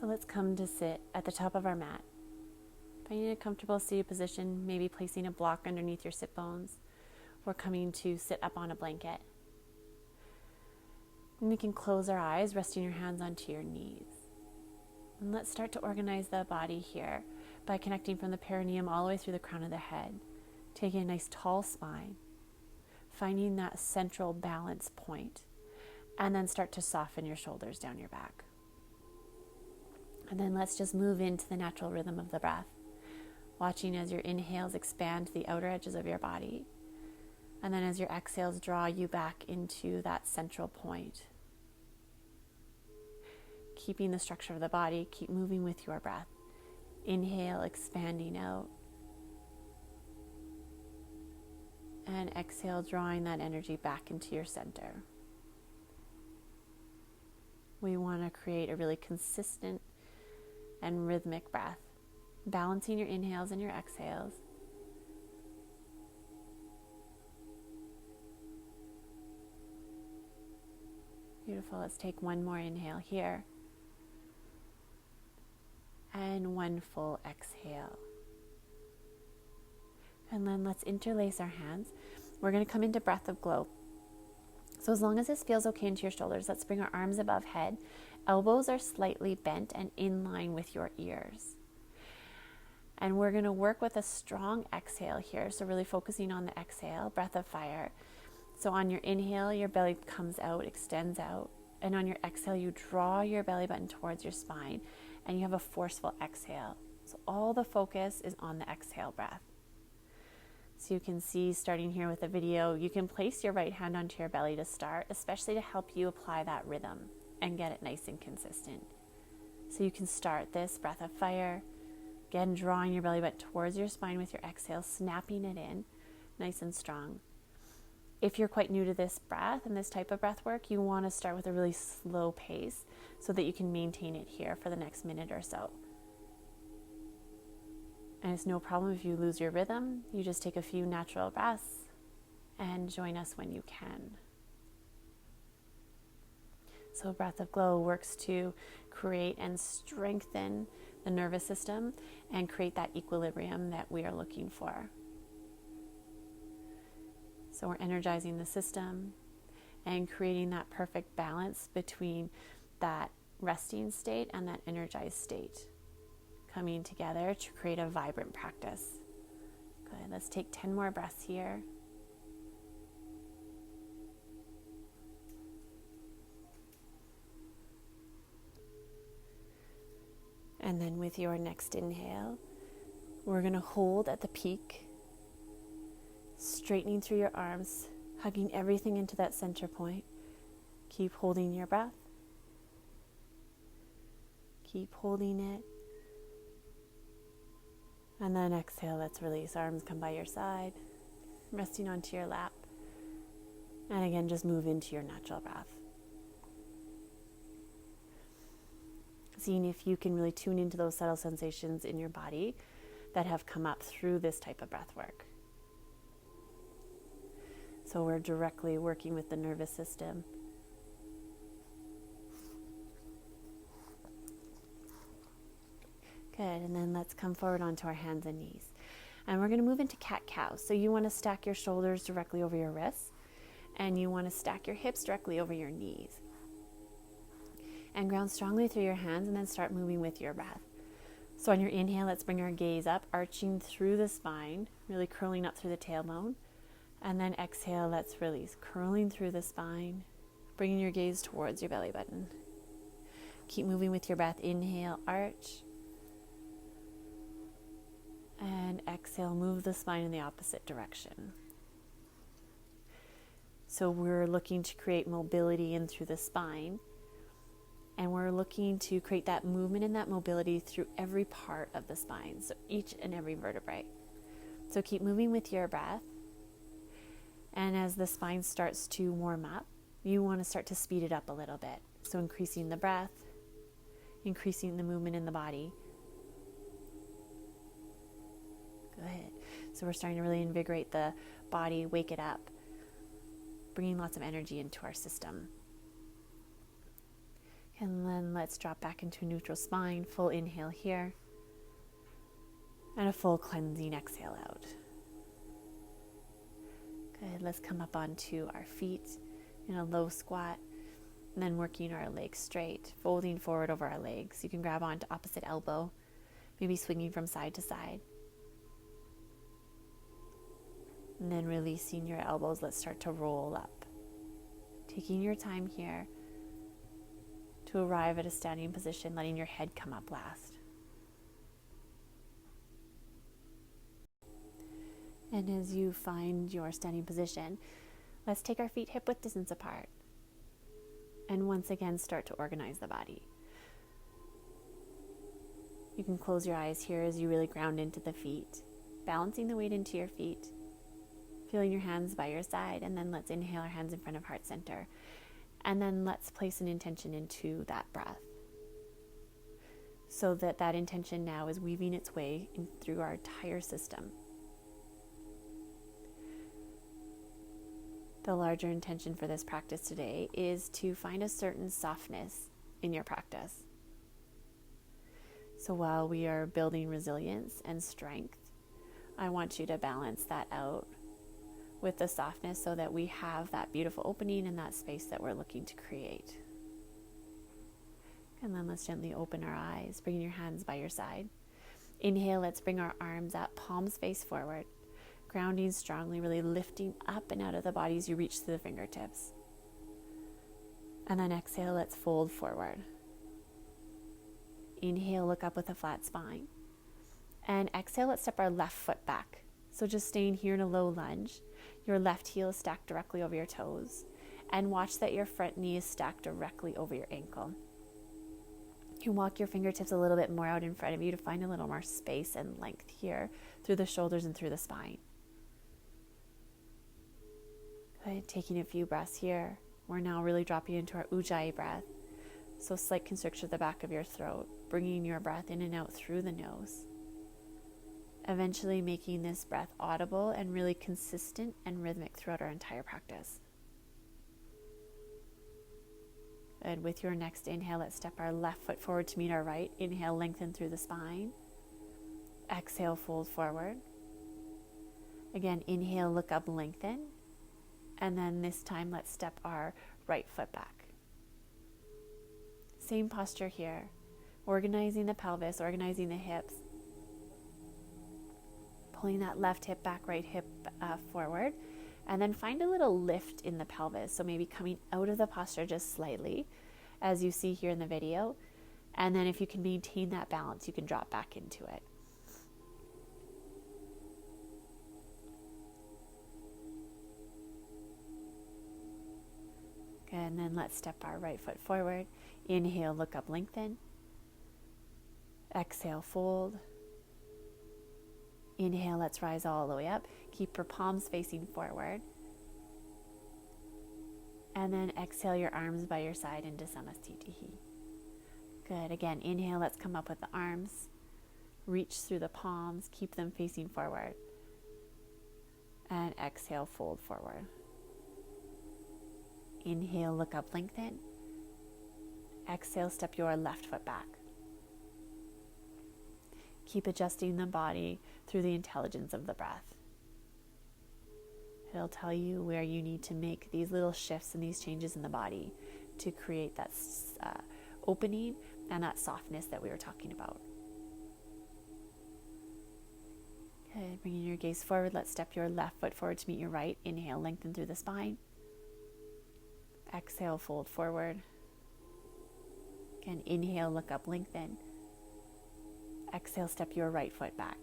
So let's come to sit at the top of our mat. Finding a comfortable seated position, maybe placing a block underneath your sit bones, or coming to sit up on a blanket. And we can close our eyes, resting your hands onto your knees. And let's start to organize the body here by connecting from the perineum all the way through the crown of the head, taking a nice tall spine, finding that central balance point, and then start to soften your shoulders down your back. And then let's just move into the natural rhythm of the breath, watching as your inhales expand the outer edges of your body, and then as your exhales draw you back into that central point. Keeping the structure of the body, keep moving with your breath. Inhale, expanding out. And exhale, drawing that energy back into your center. We want to create a really consistent and rhythmic breath, balancing your inhales and your exhales. Beautiful. Let's take one more inhale here. And one full exhale. And then let's interlace our hands. We're going to come into breath of glow. So as long as this feels okay into your shoulders, let's bring our arms above head. Elbows are slightly bent and in line with your ears. And we're going to work with a strong exhale here. So really focusing on the exhale, breath of fire. So on your inhale, your belly comes out, extends out. And on your exhale, you draw your belly button towards your spine. And you have a forceful exhale. So all the focus is on the exhale breath. So you can see, starting here with the video, you can place your right hand onto your belly to start, especially to help you apply that rhythm and get it nice and consistent. So you can start this breath of fire, again drawing your belly button towards your spine with your exhale, snapping it in nice and strong. If you're quite new to this breath and this type of breath work, you want to start with a really slow pace so that you can maintain it here for the next minute or so. And it's no problem if you lose your rhythm. You just take a few natural breaths and join us when you can. So breath of glow works to create and strengthen the nervous system and create that equilibrium that we are looking for. So we're energizing the system and creating that perfect balance between that resting state and that energized state, coming together to create a vibrant practice. Good. Let's take 10 more breaths here. And then with your next inhale, we're going to hold at the peak, straightening through your arms, hugging everything into that center point. Keep holding your breath. Keep holding it. And then exhale, let's release. Arms come by your side, resting onto your lap. And again, just move into your natural breath. Seeing if you can really tune into those subtle sensations in your body that have come up through this type of breath work. So we're directly working with the nervous system. Good, and then let's come forward onto our hands and knees. And we're going to move into cat-cow. So you want to stack your shoulders directly over your wrists, and you want to stack your hips directly over your knees. And ground strongly through your hands, and then start moving with your breath. So on your inhale, let's bring our gaze up, arching through the spine, really curling up through the tailbone. And then exhale, let's release, curling through the spine, bringing your gaze towards your belly button. Keep moving with your breath. Inhale, arch. And exhale, move the spine in the opposite direction. So we're looking to create mobility in through the spine. And we're looking to create that movement and that mobility through every part of the spine. So each and every vertebrae. So keep moving with your breath. And as the spine starts to warm up, you want to start to speed it up a little bit. So increasing the breath, increasing the movement in the body. Good. So we're starting to really invigorate the body, wake it up, bringing lots of energy into our system. And then let's drop back into a neutral spine. Full inhale here. And a full cleansing exhale out. Good. Let's come up onto our feet in a low squat. And then working our legs straight, folding forward over our legs. You can grab onto opposite elbow, maybe swinging from side to side. And then releasing your elbows, let's start to roll up. Taking your time here to arrive at a standing position, letting your head come up last. And as you find your standing position, let's take our feet hip-width distance apart. And once again, start to organize the body. You can close your eyes here as you really ground into the feet, balancing the weight into your feet, feeling your hands by your side, and then let's inhale our hands in front of heart center. And then let's place an intention into that breath, so that that intention now is weaving its way in through our entire system. The larger intention for this practice today is to find a certain softness in your practice. So while we are building resilience and strength, I want you to balance that out with the softness so that we have that beautiful opening and that space that we're looking to create. And then let's gently open our eyes, bringing your hands by your side. Inhale, let's bring our arms up, palms face forward. Grounding strongly, really lifting up and out of the body as you reach through the fingertips. And then exhale, let's fold forward. Inhale, look up with a flat spine. And exhale, let's step our left foot back. So just staying here in a low lunge. Your left heel is stacked directly over your toes. And watch that your front knee is stacked directly over your ankle. You can walk your fingertips a little bit more out in front of you to find a little more space and length here through the shoulders and through the spine. Good. Taking a few breaths here. We're now really dropping into our Ujjayi breath. So slight constriction at the back of your throat, bringing your breath in and out through the nose. Eventually making this breath audible and really consistent and rhythmic throughout our entire practice. Good. With your next inhale, let's step our left foot forward to meet our right. Inhale, lengthen through the spine. Exhale, fold forward. Again, inhale, look up, lengthen. And then this time, let's step our right foot back. Same posture here. Organizing the pelvis, organizing the hips. Pulling that left hip back, right hip forward. And then find a little lift in the pelvis. So maybe coming out of the posture just slightly, as you see here in the video. And then if you can maintain that balance, you can drop back into it. And then let's step our right foot forward. Inhale, look up, lengthen. Exhale, fold. Inhale, let's rise all the way up. Keep your palms facing forward. And then exhale your arms by your side into Samastitihi. Good. Again, inhale, let's come up with the arms. Reach through the palms, keep them facing forward. And exhale, fold forward. Inhale, look up, lengthen. Exhale, step your left foot back. Keep adjusting the body through the intelligence of the breath. It'll tell you where you need to make these little shifts and these changes in the body to create that opening and that softness that we were talking about. Okay, bringing your gaze forward, let's step your left foot forward to meet your right. Inhale, lengthen through the spine. Exhale, fold forward. Again, inhale, look up, lengthen. Exhale, step your right foot back.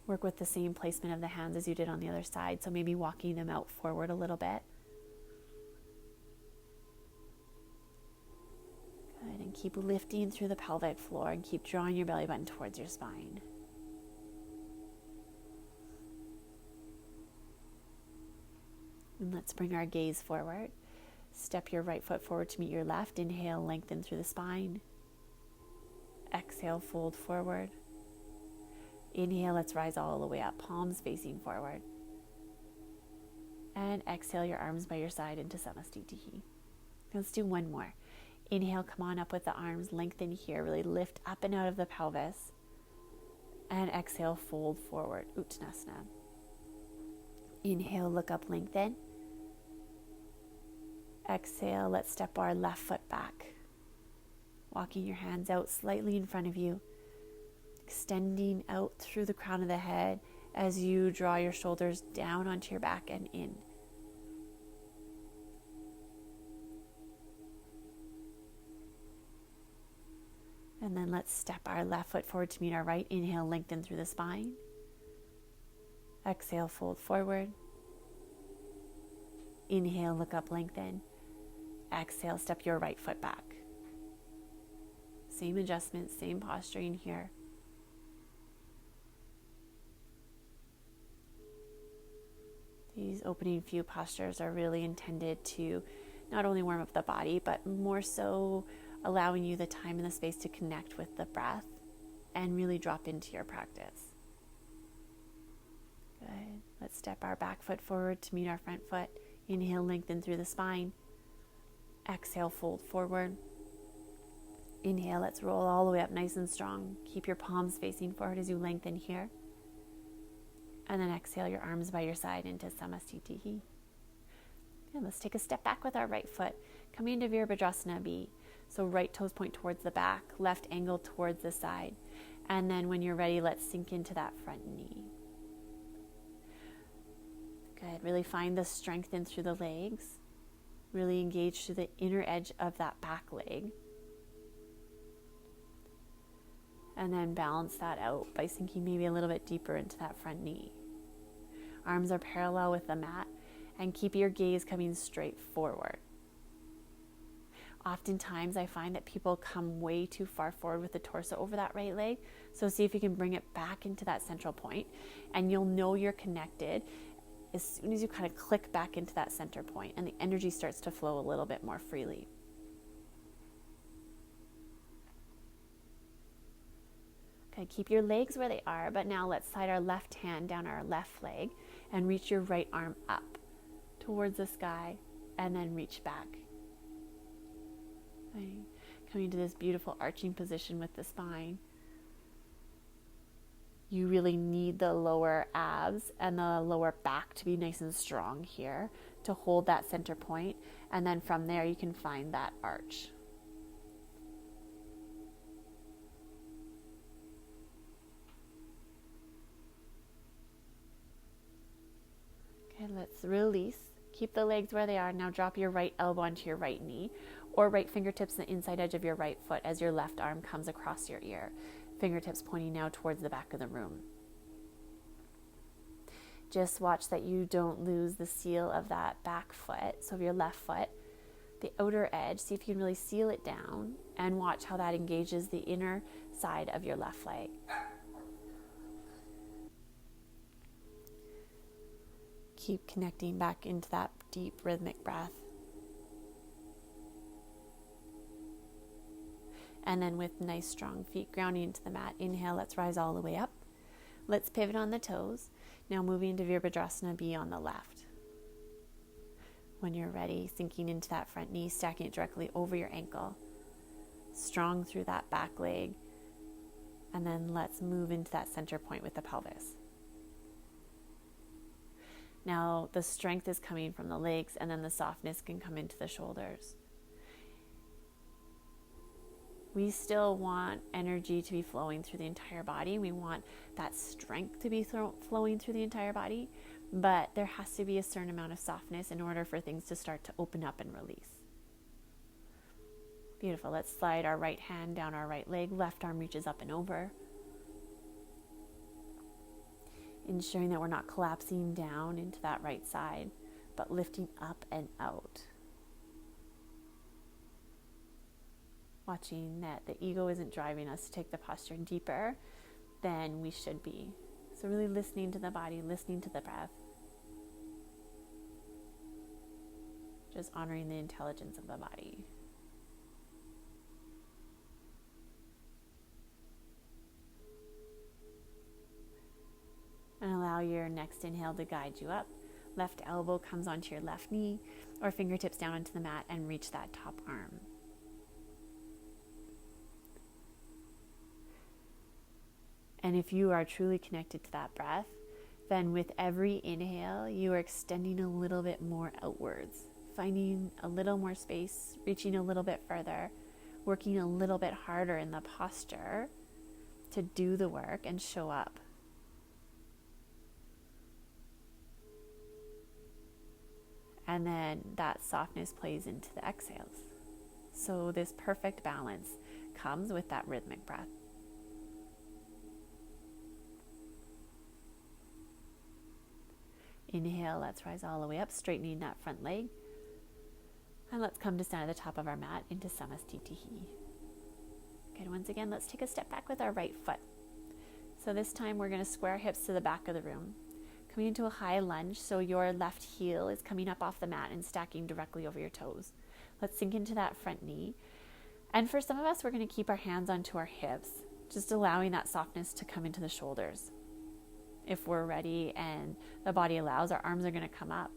Work with the same placement of the hands as you did on the other side, so maybe walking them out forward a little bit. Good, and keep lifting through the pelvic floor and keep drawing your belly button towards your spine. And let's bring our gaze forward. Step your right foot forward to meet your left. Inhale, lengthen through the spine. Exhale, fold forward. Inhale, let's rise all the way up, palms facing forward. And exhale your arms by your side into Samastitihi. Let's do one more. Inhale, come on up with the arms, lengthen here, really lift up and out of the pelvis. And exhale, fold forward, Uttanasana. Inhale, look up, lengthen. Exhale, let's step our left foot back. Walking your hands out slightly in front of you, extending out through the crown of the head as you draw your shoulders down onto your back and in. And then let's step our left foot forward to meet our right. Inhale, lengthen through the spine. Exhale, fold forward. Inhale, look up, lengthen. Exhale, step your right foot back. Same adjustment, same posturing here. These opening few postures are really intended to not only warm up the body, but more so allowing you the time and the space to connect with the breath and really drop into your practice. Good. Let's step our back foot forward to meet our front foot. Inhale, lengthen through the spine. Exhale, fold forward. Inhale, let's roll all the way up nice and strong. Keep your palms facing forward as you lengthen here. And then exhale your arms by your side into Samasthiti. And let's take a step back with our right foot. Coming into Virabhadrasana B. So right toes point towards the back, left angle towards the side. And then when you're ready, let's sink into that front knee. Good. Really find the strength in through the legs. Really engage through the inner edge of that back leg. And then balance that out by sinking maybe a little bit deeper into that front knee. Arms are parallel with the mat, and keep your gaze coming straight forward. Oftentimes I find that people come way too far forward with the torso over that right leg. So see if you can bring it back into that central point, and you'll know you're connected as soon as you kind of click back into that center point and the energy starts to flow a little bit more freely. Okay, keep your legs where they are, but now let's slide our left hand down our left leg and reach your right arm up towards the sky and then reach back. Okay. Coming to this beautiful arching position with the spine. You really need the lower abs and the lower back to be nice and strong here to hold that center point, and then from there you can find that arch. Okay, let's release. Keep the legs where they are. Now drop your right elbow onto your right knee, or right fingertips on the inside edge of your right foot as your left arm comes across your ear. Fingertips pointing now towards the back of the room. Just watch that you don't lose the seal of that back foot. So of your left foot, the outer edge, see if you can really seal it down and watch how that engages the inner side of your left leg. Keep connecting back into that deep rhythmic breath. And then with nice strong feet grounding into the mat, inhale, let's rise all the way up. Let's pivot on the toes. Now moving into Virabhadrasana B on the left. When you're ready, sinking into that front knee, stacking it directly over your ankle. Strong through that back leg. And then let's move into that center point with the pelvis. Now the strength is coming from the legs, and then the softness can come into the shoulders. We still want energy to be flowing through the entire body. We want that strength to be flowing through the entire body, but there has to be a certain amount of softness in order for things to start to open up and release. Beautiful. Let's slide our right hand down our right leg. Left arm reaches up and over. Ensuring that we're not collapsing down into that right side, but lifting up and out. Watching that the ego isn't driving us to take the posture deeper than we should be. So really listening to the body, listening to the breath. Just honoring the intelligence of the body. And allow your next inhale to guide you up. left elbow comes onto your left knee, or fingertips down onto the mat and reach that top arm. And if you are truly connected to that breath, then with every inhale, you are extending a little bit more outwards, finding a little more space, reaching a little bit further, working a little bit harder in the posture to do the work and show up. And then that softness plays into the exhales. So this perfect balance comes with that rhythmic breath. Inhale, let's rise all the way up, straightening that front leg. And let's come to stand at the top of our mat into Samastitihi. Good, once again, let's take a step back with our right foot. So this time we're going to square our hips to the back of the room. Coming into a high lunge, so your left heel is coming up off the mat and stacking directly over your toes. Let's sink into that front knee. And for some of us, we're going to keep our hands onto our hips, just allowing that softness to come into the shoulders. If we're ready and the body allows, our arms are going to come up.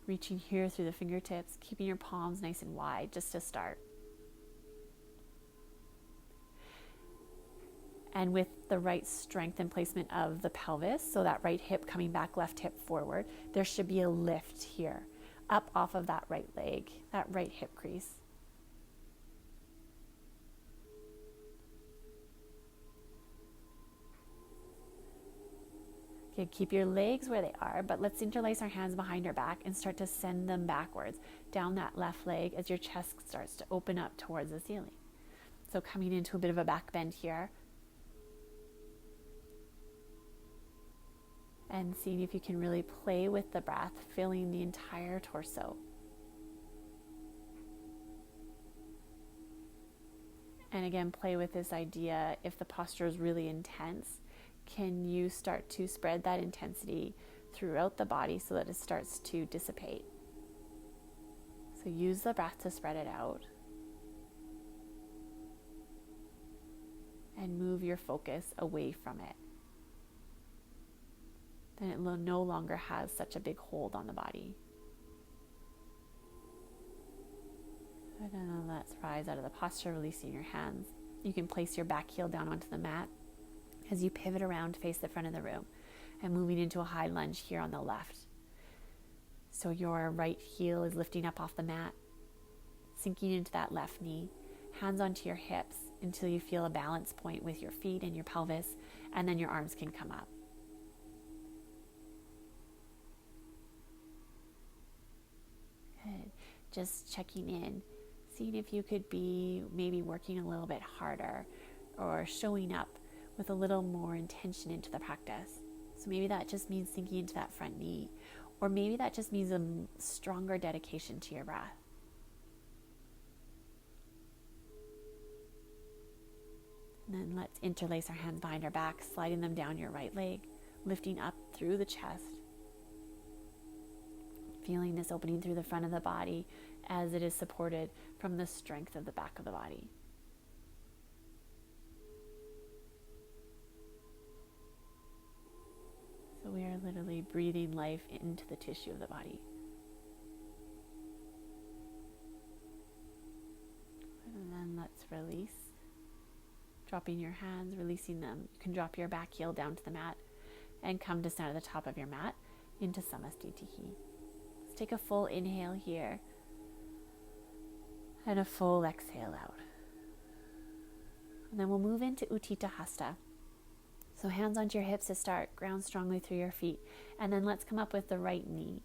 Reaching here through the fingertips, keeping your palms nice and wide just to start. And with the right strength and placement of the pelvis, so that right hip coming back, left hip forward, there should be a lift here, up off of that right leg, that right hip crease. Okay, keep your legs where they are, but let's interlace our hands behind our back and start to send them backwards down that left leg as your chest starts to open up towards the ceiling. So coming into a bit of a back bend here. And seeing if you can really play with the breath, filling the entire torso. And again, play with this idea, if the posture is really intense, can you start to spread that intensity throughout the body so that it starts to dissipate? So use the breath to spread it out. And move your focus away from it. Then it no longer has such a big hold on the body. And then let's rise out of the posture, releasing your hands. You can place your back heel down onto the mat as you pivot around to face the front of the room and moving into a high lunge here on the left. So your right heel is lifting up off the mat, sinking into that left knee, hands onto your hips until you feel a balance point with your feet and your pelvis, and then your arms can come up. Good. Just checking in, seeing if you could be maybe working a little bit harder or showing up with a little more intention into the practice. So maybe that just means sinking into that front knee, or maybe that just means a stronger dedication to your breath. And then let's interlace our hands behind our back, sliding them down your right leg, lifting up through the chest. Feeling this opening through the front of the body as it is supported from the strength of the back of the body. So we are literally breathing life into the tissue of the body. And then let's release. Dropping your hands, releasing them. You can drop your back heel down to the mat and come to stand at the top of your mat into Samastitihi. Let's take a full inhale here and a full exhale out. And then we'll move into Utthita Hasta. So hands onto your hips to start, ground strongly through your feet. And then let's come up with the right knee.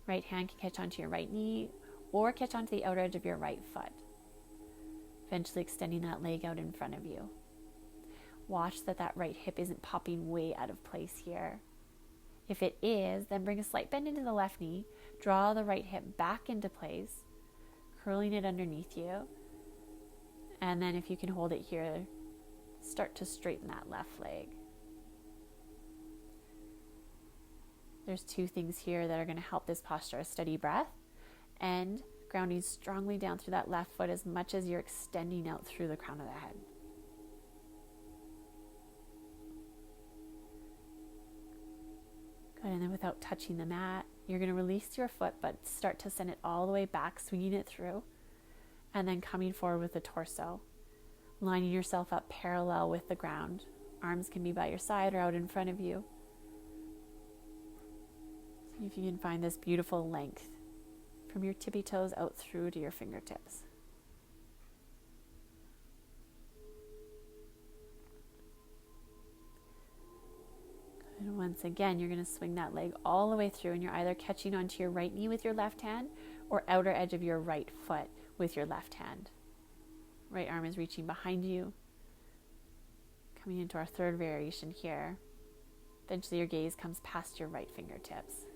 Right hand can catch onto your right knee or catch onto the outer edge of your right foot. Eventually extending that leg out in front of you. Watch that right hip isn't popping way out of place here. If it is, then bring a slight bend into the left knee. Draw the right hip back into place, curling it underneath you. And then if you can hold it here, start to straighten that left leg. There's two things here that are going to help this posture: a steady breath and grounding strongly down through that left foot as much as you're extending out through the crown of the head. Good, and then without touching the mat, you're going to release your foot, but start to send it all the way back, swinging it through, and then coming forward with the torso, lining yourself up parallel with the ground. Arms can be by your side or out in front of you. See if you can find this beautiful length from your tippy toes out through to your fingertips. And once again, you're going to swing that leg all the way through, and you're either catching onto your right knee with your left hand or outer edge of your right foot with your left hand. Right arm is reaching behind you. Coming into our third variation here. Eventually your gaze comes past your right fingertips.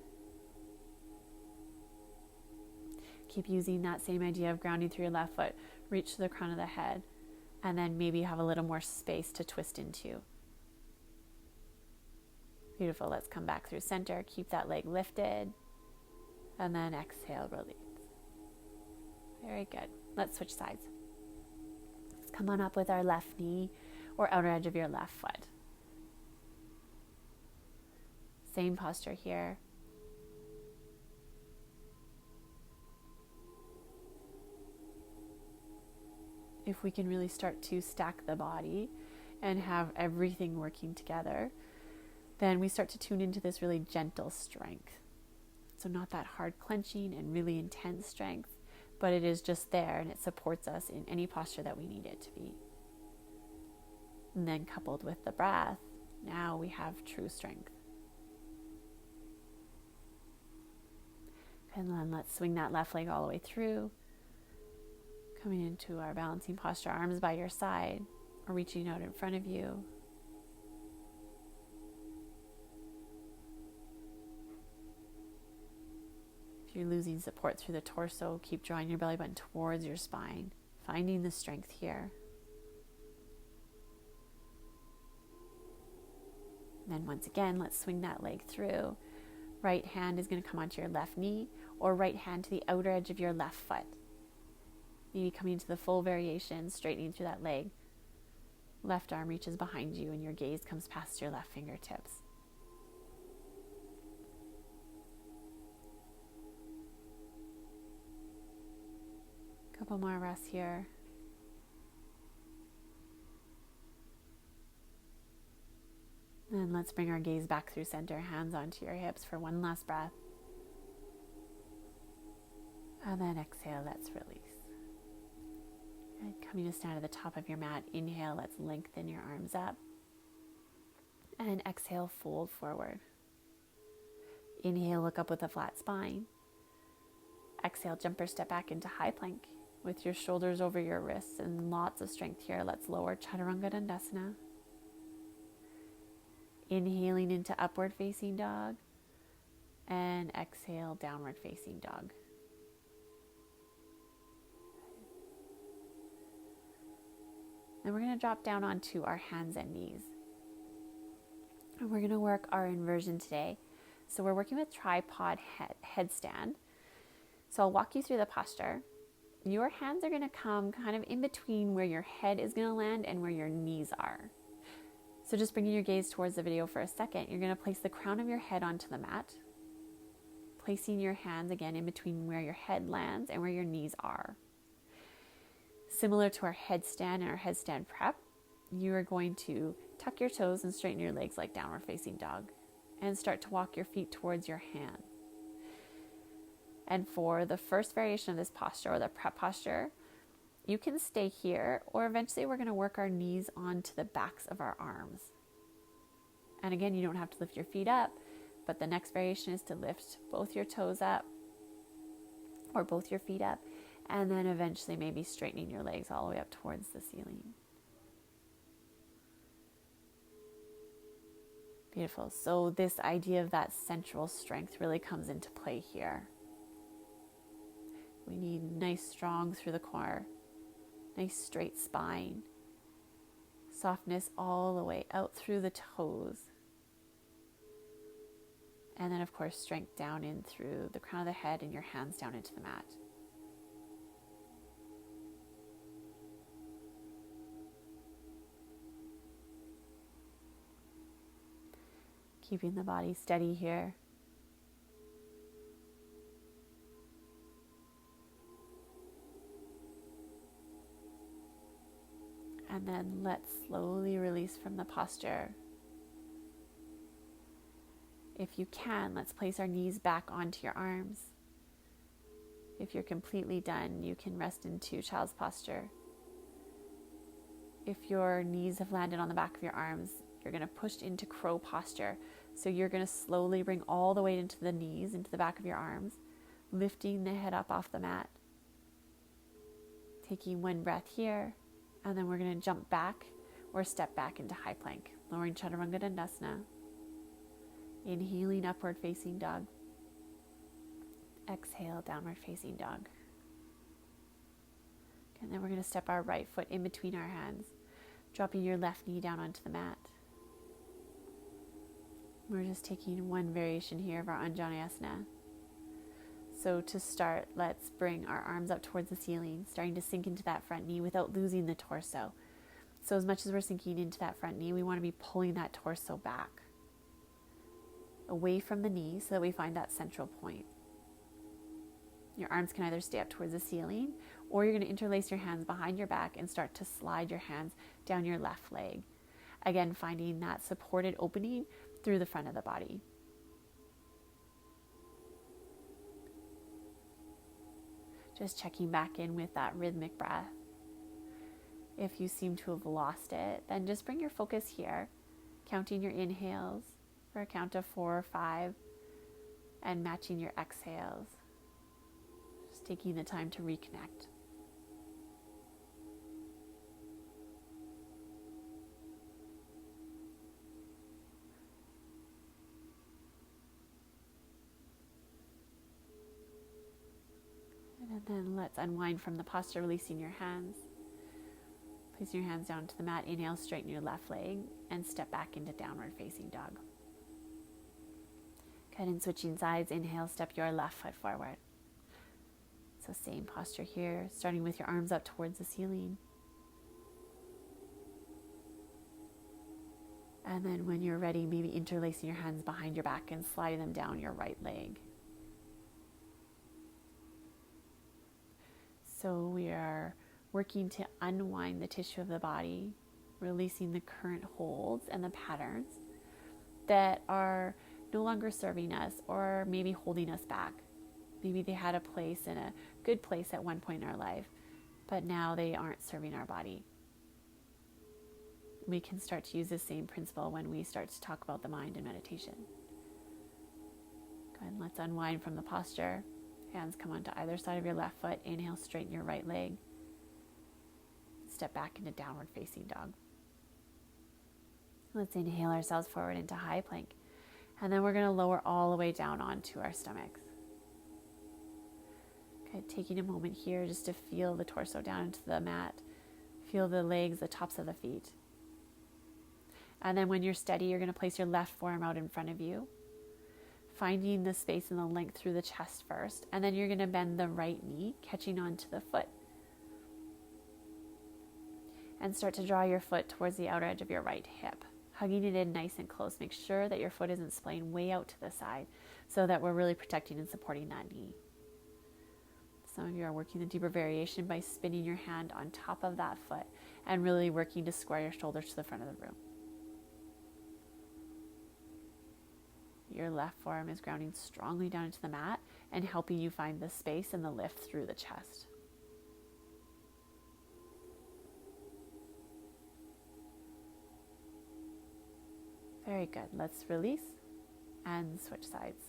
Keep using that same idea of grounding through your left foot. Reach to the crown of the head, and then maybe have a little more space to twist into. Beautiful. Let's come back through center. Keep that leg lifted. And then exhale, release. Very good. Let's switch sides. Let's come on up with our left knee or outer edge of your left foot. Same posture here. If we can really start to stack the body and have everything working together, then we start to tune into this really gentle strength. So not that hard clenching and really intense strength, but it is just there, and it supports us in any posture that we need it to be. And then coupled with the breath, now we have true strength. And then let's swing that left leg all the way through. Coming into our balancing posture, arms by your side or reaching out in front of you. If you're losing support through the torso, keep drawing your belly button towards your spine, finding the strength here. And then once again, let's swing that leg through. Right hand is going to come onto your left knee, or right hand to the outer edge of your left foot. Maybe coming to the full variation, straightening through that leg. Left arm reaches behind you and your gaze comes past your left fingertips. Couple more rests here. And let's bring our gaze back through center, hands onto your hips for one last breath. And then exhale, let's release. Good. Coming to stand at the top of your mat, inhale, let's lengthen your arms up. And exhale, fold forward. Inhale, look up with a flat spine. Exhale, jump or step back into high plank with your shoulders over your wrists and lots of strength here. Let's lower Chaturanga Dandasana. Inhaling into upward facing dog and exhale, downward facing dog. Then we're going to drop down onto our hands and knees. And we're going to work our inversion today. So we're working with tripod headstand. So I'll walk you through the posture. Your hands are going to come kind of in between where your head is going to land and where your knees are. So just bringing your gaze towards the video for a second, you're going to place the crown of your head onto the mat, placing your hands again in between where your head lands and where your knees are. Similar to our headstand and our headstand prep, you are going to tuck your toes and straighten your legs like downward facing dog and start to walk your feet towards your hands. And for the first variation of this posture, or the prep posture, you can stay here, or eventually we're going to work our knees onto the backs of our arms. And again, you don't have to lift your feet up, but the next variation is to lift both your toes up or both your feet up, and then eventually maybe straightening your legs all the way up towards the ceiling. Beautiful. So this idea of that central strength really comes into play here. We need nice strong through the core, nice straight spine, softness all the way out through the toes. And then of course strength down in through the crown of the head and your hands down into the mat. Keeping the body steady here. And then let's slowly release from the posture. If you can, let's place our knees back onto your arms. If you're completely done, you can rest into child's posture. If your knees have landed on the back of your arms, you're going to push into crow posture. So you're going to slowly bring all the weight into the knees, into the back of your arms, lifting the head up off the mat. Taking one breath here, and then we're going to jump back or step back into high plank, lowering Chaturanga Dandasana. Inhaling, upward facing dog. Exhale, downward facing dog. And then we're going to step our right foot in between our hands, dropping your left knee down onto the mat. We're just taking one variation here of our Anjaneyasana. So to start, let's bring our arms up towards the ceiling, starting to sink into that front knee without losing the torso. So as much as we're sinking into that front knee, we want to be pulling that torso back, away from the knee, so that we find that central point. Your arms can either stay up towards the ceiling, or you're going to interlace your hands behind your back and start to slide your hands down your left leg. Again, finding that supported opening through the front of the body. Just checking back in with that rhythmic breath. If you seem to have lost it, then just bring your focus here, counting your inhales for a count of 4 or 5, and matching your exhales. Just taking the time to reconnect. And then let's unwind from the posture, releasing your hands. Placing your hands down to the mat. Inhale, straighten your left leg and step back into downward facing dog. Good, and switching sides. Inhale, step your left foot forward. So same posture here, starting with your arms up towards the ceiling. And then when you're ready, maybe interlacing your hands behind your back and sliding them down your right leg. So we are working to unwind the tissue of the body, releasing the current holds and the patterns that are no longer serving us or maybe holding us back. Maybe they had a place in a good place at one point in our life, but now they aren't serving our body. We can start to use the same principle when we start to talk about the mind in meditation. Good, let's unwind from the posture. Hands come onto either side of your left foot. Inhale, straighten your right leg. Step back into downward facing dog. Let's inhale ourselves forward into high plank. And then we're going to lower all the way down onto our stomachs. Okay, taking a moment here just to feel the torso down into the mat. Feel the legs, the tops of the feet. And then when you're steady, you're going to place your left forearm out in front of you, finding the space and the length through the chest first. And then you're going to bend the right knee, catching onto the foot. And start to draw your foot towards the outer edge of your right hip, hugging it in nice and close. Make sure that your foot isn't splaying way out to the side so that we're really protecting and supporting that knee. Some of you are working the deeper variation by spinning your hand on top of that foot and really working to square your shoulders to the front of the room. Your left forearm is grounding strongly down into the mat and helping you find the space and the lift through the chest. Very good. Let's release and switch sides.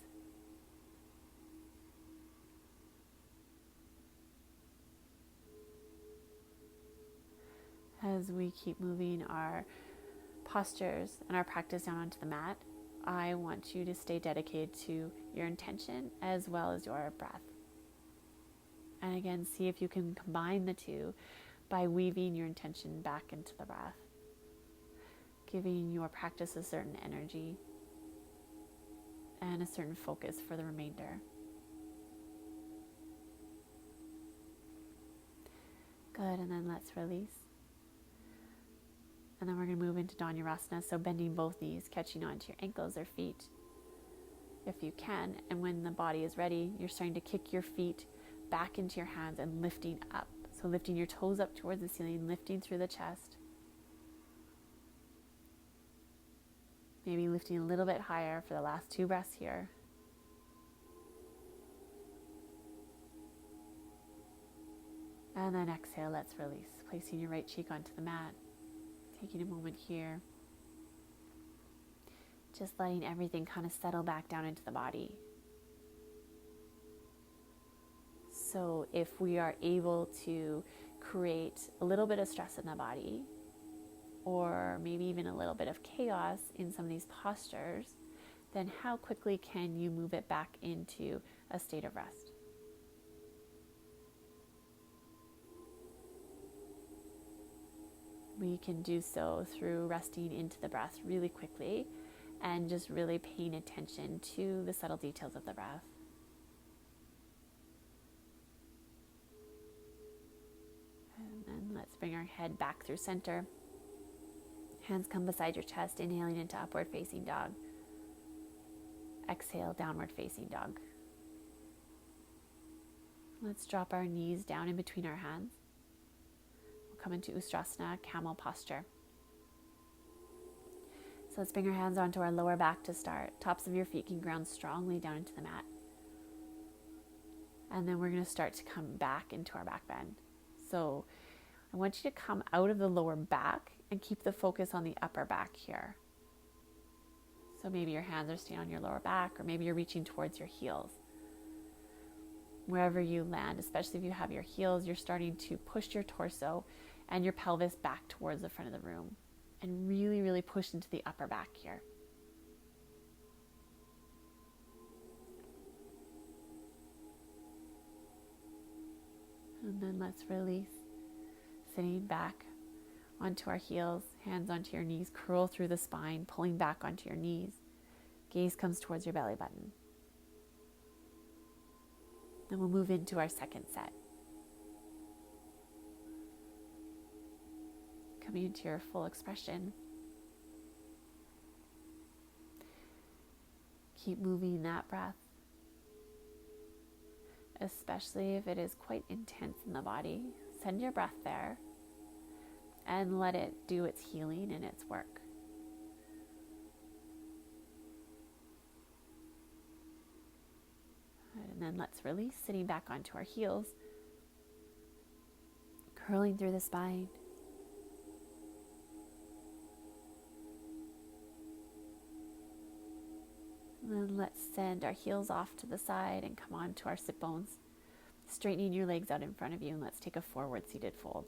As we keep moving our postures and our practice down onto the mat, I want you to stay dedicated to your intention as well as your breath. And again, see if you can combine the two by weaving your intention back into the breath, giving your practice a certain energy and a certain focus for the remainder. Good, and then let's release. And then we're going to move into Dhanurasana, so bending both knees, catching onto your ankles or feet if you can. And when the body is ready, you're starting to kick your feet back into your hands and lifting up. So lifting your toes up towards the ceiling, lifting through the chest. Maybe lifting a little bit higher for the last 2 breaths here. And then exhale, let's release. Placing your right cheek onto the mat. Taking a moment here. Just letting everything kind of settle back down into the body. So if we are able to create a little bit of stress in the body, or maybe even a little bit of chaos in some of these postures, then how quickly can you move it back into a state of rest? We can do so through resting into the breath really quickly and just really paying attention to the subtle details of the breath. And then let's bring our head back through center. Hands come beside your chest, inhaling into upward facing dog. Exhale, downward facing dog. Let's drop our knees down in between our hands. We'll come into Ustrasana, camel posture. So let's bring our hands onto our lower back to start. Tops of your feet can ground strongly down into the mat. And then we're going to start to come back into our back bend. So I want you to come out of the lower back and keep the focus on the upper back here. So maybe your hands are staying on your lower back, or maybe you're reaching towards your heels. Wherever you land, especially if you have your heels, you're starting to push your torso and your pelvis back towards the front of the room. And really, really push into the upper back here. And then let's release. Sitting back onto our heels, hands onto your knees, curl through the spine, pulling back onto your knees. Gaze comes towards your belly button. Then we'll move into our second set. Coming into your full expression. Keep moving that breath, especially if it is quite intense in the body. Send your breath there and let it do its healing and its work. And then let's release, sitting back onto our heels, curling through the spine. And then let's send our heels off to the side and come on to our sit bones, straightening your legs out in front of you, and let's take a forward seated fold.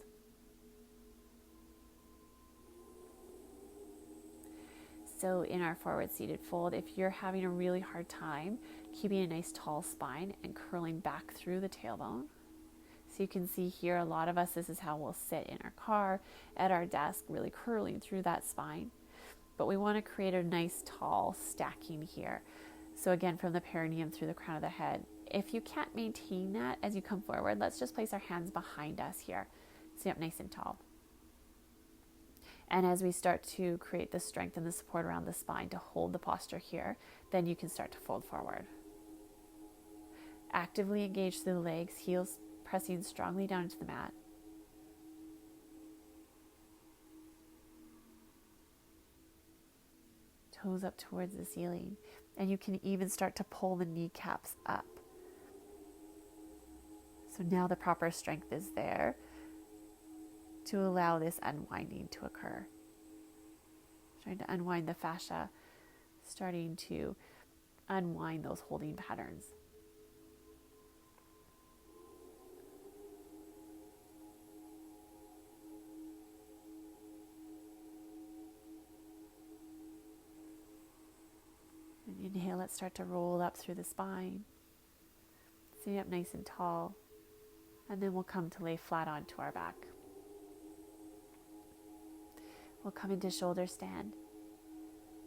So in our forward seated fold, if you're having a really hard time keeping a nice tall spine and curling back through the tailbone, so you can see here, a lot of us, this is how we'll sit in our car, at our desk, really curling through that spine. But we want to create a nice tall stacking here. So again, from the perineum through the crown of the head. If you can't maintain that as you come forward, let's just place our hands behind us here. Sit up nice and tall. And as we start to create the strength and the support around the spine to hold the posture here, then you can start to fold forward. Actively engage through the legs, heels pressing strongly down into the mat. Toes up towards the ceiling. And you can even start to pull the kneecaps up. So now the proper strength is there to allow this unwinding to occur. Trying to unwind the fascia, starting to unwind those holding patterns. And inhale, let's start to roll up through the spine. Sitting up nice and tall. And then we'll come to lay flat onto our back. We'll come into shoulder stand.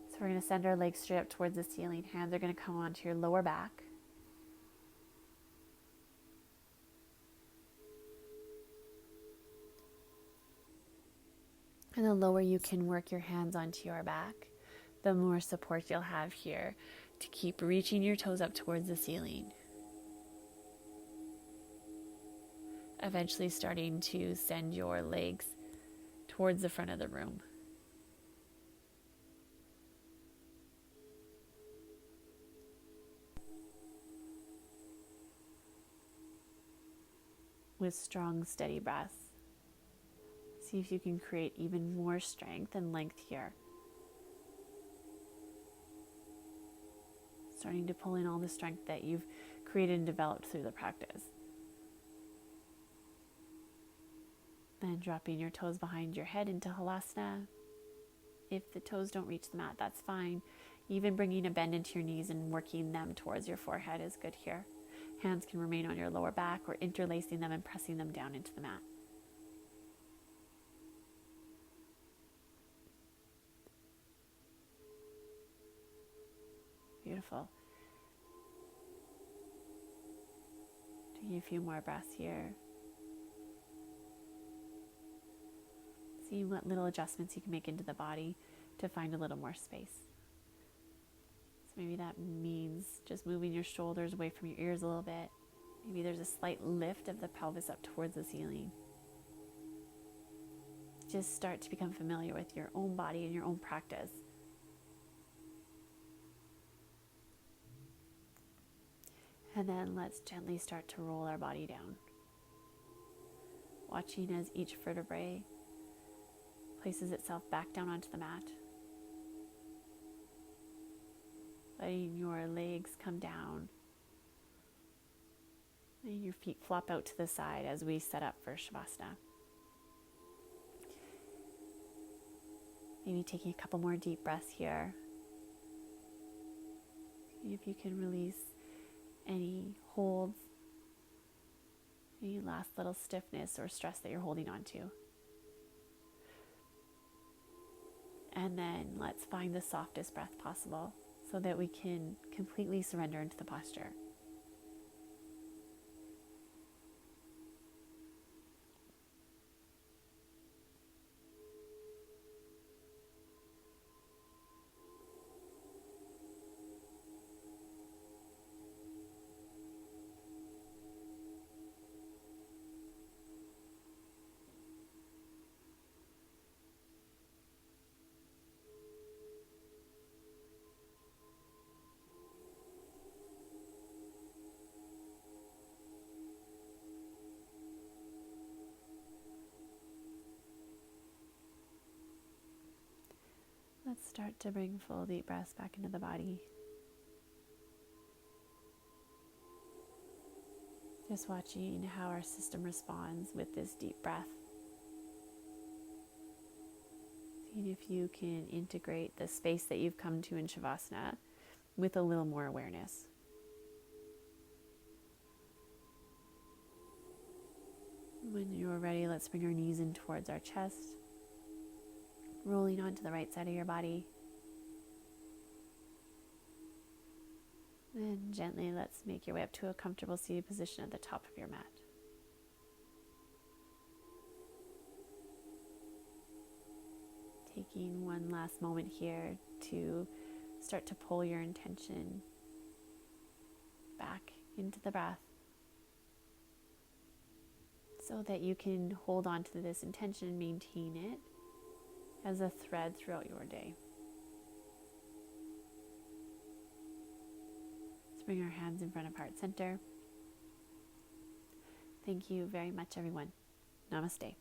So we're going to send our legs straight up towards the ceiling. Hands are going to come onto your lower back. And the lower you can work your hands onto your back, the more support you'll have here to keep reaching your toes up towards the ceiling. Eventually starting to send your legs towards the front of the room. With strong, steady breaths, see if you can create even more strength and length here. Starting to pull in all the strength that you've created and developed through the practice. Then dropping your toes behind your head into Halasana. If the toes don't reach the mat, that's fine. Even bringing a bend into your knees and working them towards your forehead is good here. Hands can remain on your lower back or interlacing them and pressing them down into the mat. Beautiful. Taking a few more breaths here. Seeing what little adjustments you can make into the body to find a little more space. So maybe that means just moving your shoulders away from your ears a little bit. Maybe there's a slight lift of the pelvis up towards the ceiling. Just start to become familiar with your own body and your own practice. And then let's gently start to roll our body down. Watching as each vertebrae places itself back down onto the mat. Letting your legs come down. And your feet flop out to the side as we set up for Shavasana. Maybe taking a couple more deep breaths here. See if you can release any holds, any last little stiffness or stress that you're holding on to. And then let's find the softest breath possible so that we can completely surrender into the posture. Let's start to bring full deep breaths back into the body. Just watching how our system responds with this deep breath. Seeing if you can integrate the space that you've come to in Shavasana with a little more awareness. When you're ready, let's bring our knees in towards our chest. Rolling onto the right side of your body. And gently let's make your way up to a comfortable seated position at the top of your mat. Taking one last moment here to start to pull your intention back into the breath so that you can hold on to this intention and maintain it as a thread throughout your day. Let's bring our hands in front of heart center. Thank you very much, everyone. Namaste.